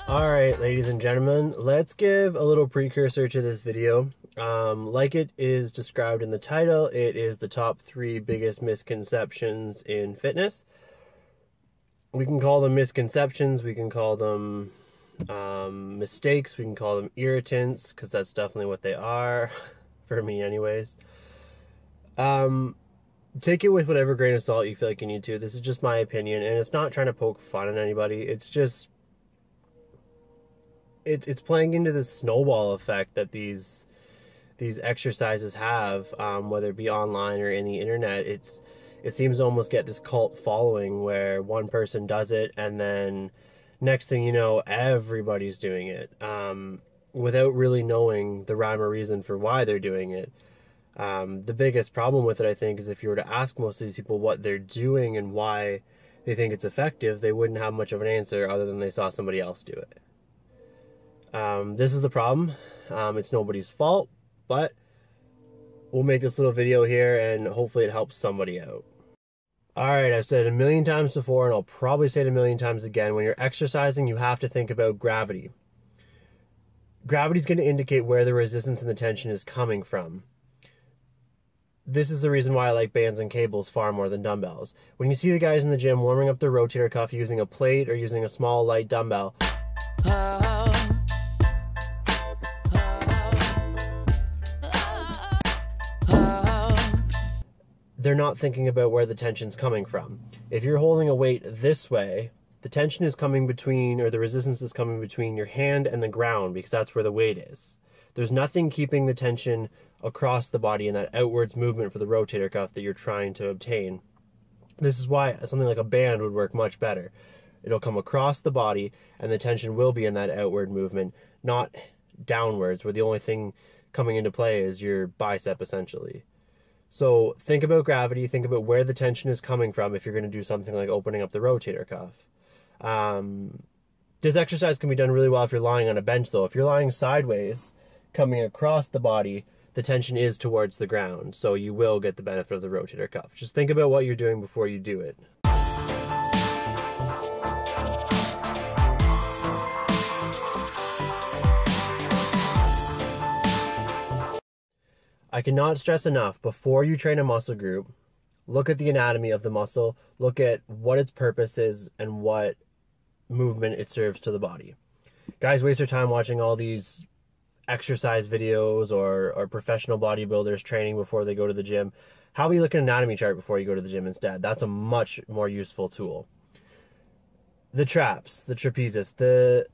Alright, ladies and gentlemen, let's give a little precursor to this video. Like it is described in the title, it is the top 3 biggest misconceptions in fitness. We can call them misconceptions, we can call them mistakes, we can call them irritants, because that's definitely what they are, for me anyways. Take it with whatever grain of salt you feel like you need to. This is just my opinion, and it's not trying to poke fun at anybody. It's just it's playing into the snowball effect that these exercises have, whether it be online or in the internet. It seems to almost get this cult following where one person does it and then next thing you know everybody's doing it, without really knowing the rhyme or reason for why they're doing it. The biggest problem with it, I think, is if you were to ask most of these people what they're doing and why they think it's effective, they wouldn't have much of an answer other than they saw somebody else do it. This is the problem. It's nobody's fault, but we'll make this little video here and hopefully it helps somebody out. Alright, I've said it a million times before and I'll probably say it a million times again. When you're exercising, you have to think about gravity. Gravity is going to indicate where the resistance and the tension is coming from. This is the reason why I like bands and cables far more than dumbbells. When you see the guys in the gym warming up their rotator cuff using a plate or using a small light dumbbell, they're not thinking about where the tension's coming from. If you're holding a weight this way, the tension is coming between, or the resistance is coming between your hand and the ground, because that's where the weight is. There's nothing keeping the tension across the body in that outwards movement for the rotator cuff that you're trying to obtain. This is why something like a band would work much better. It'll come across the body and the tension will be in that outward movement, not downwards, where the only thing coming into play is your bicep essentially. So think about gravity, think about where the tension is coming from if you're going to do something like opening up the rotator cuff. This exercise can be done really well if you're lying on a bench though. If you're lying sideways, coming across the body, the tension is towards the ground, so you will get the benefit of the rotator cuff. Just think about what you're doing before you do it. I cannot stress enough, before you train a muscle group, look at the anatomy of the muscle, look at what its purpose is and what movement it serves to the body. Guys waste their time watching all these exercise videos or professional bodybuilders training before they go to the gym. How about you look at an anatomy chart before you go to the gym instead? That's a much more useful tool. The traps, the trapezius, the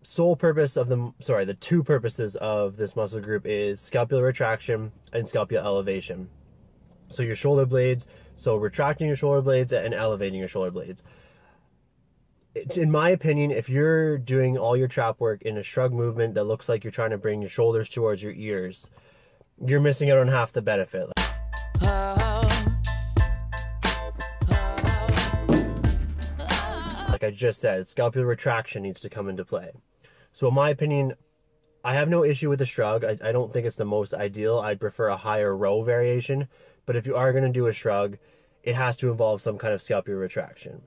sole purpose of the two purposes of this muscle group is scapular retraction and scapular elevation. So your shoulder blades, so retracting your shoulder blades and elevating your shoulder blades. In my opinion, if you're doing all your trap work in a shrug movement that looks like you're trying to bring your shoulders towards your ears, you're missing out on half the benefit. Like I just said, scapular retraction needs to come into play. So in my opinion, I have no issue with the shrug. I don't think it's the most ideal. I'd prefer a higher row variation. But if you are going to do a shrug, it has to involve some kind of scapular retraction.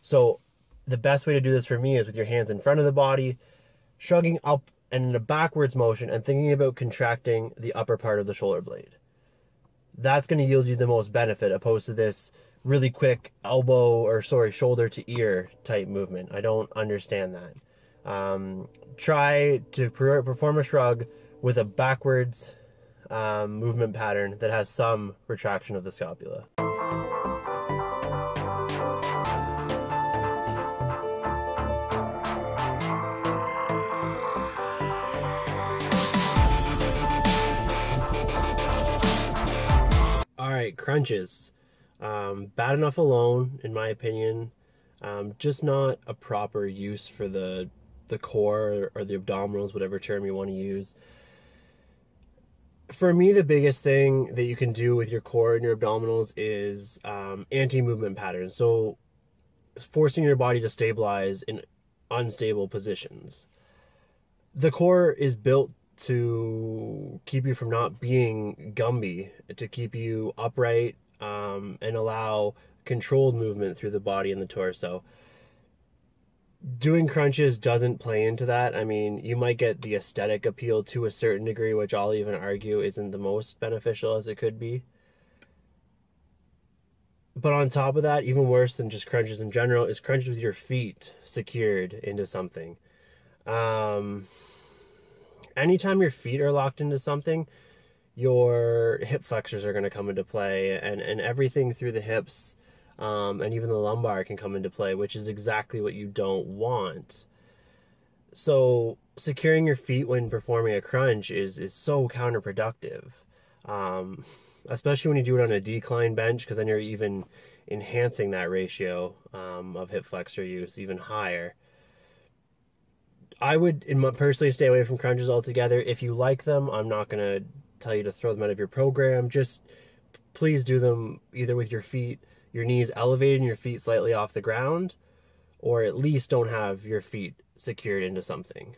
So the best way to do this for me is with your hands in front of the body, shrugging up and in a backwards motion and thinking about contracting the upper part of the shoulder blade. That's going to yield you the most benefit opposed to this really quick shoulder to ear type movement. I don't understand that. Try to perform a shrug with a backwards movement pattern that has some retraction of the scapula. Alright, crunches. Bad enough alone, in my opinion. Just not a proper use for the core or the abdominals, whatever term you want to use. For me, the biggest thing that you can do with your core and your abdominals is anti-movement patterns. So forcing your body to stabilize in unstable positions. The core is built to keep you from not being Gumby, to keep you upright and allow controlled movement through the body and the torso. Doing crunches doesn't play into that. I mean, you might get the aesthetic appeal to a certain degree, which I'll even argue isn't the most beneficial as it could be. But on top of that, even worse than just crunches in general, is crunches with your feet secured into something. Anytime your feet are locked into something, your hip flexors are going to come into play, and everything through the hips, and even the lumbar can come into play, which is exactly what you don't want. So securing your feet when performing a crunch is so counterproductive, especially when you do it on a decline bench, because then you're even enhancing that ratio of hip flexor use even higher. I would personally stay away from crunches altogether. If you like them, I'm not going to tell you to throw them out of your program. Just please do them either with your feet, your knees elevated and your feet slightly off the ground, or at least don't have your feet secured into something.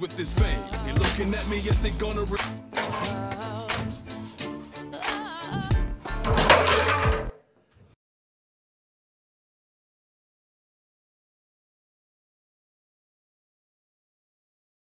With this fame, they looking at me, yes, they gonna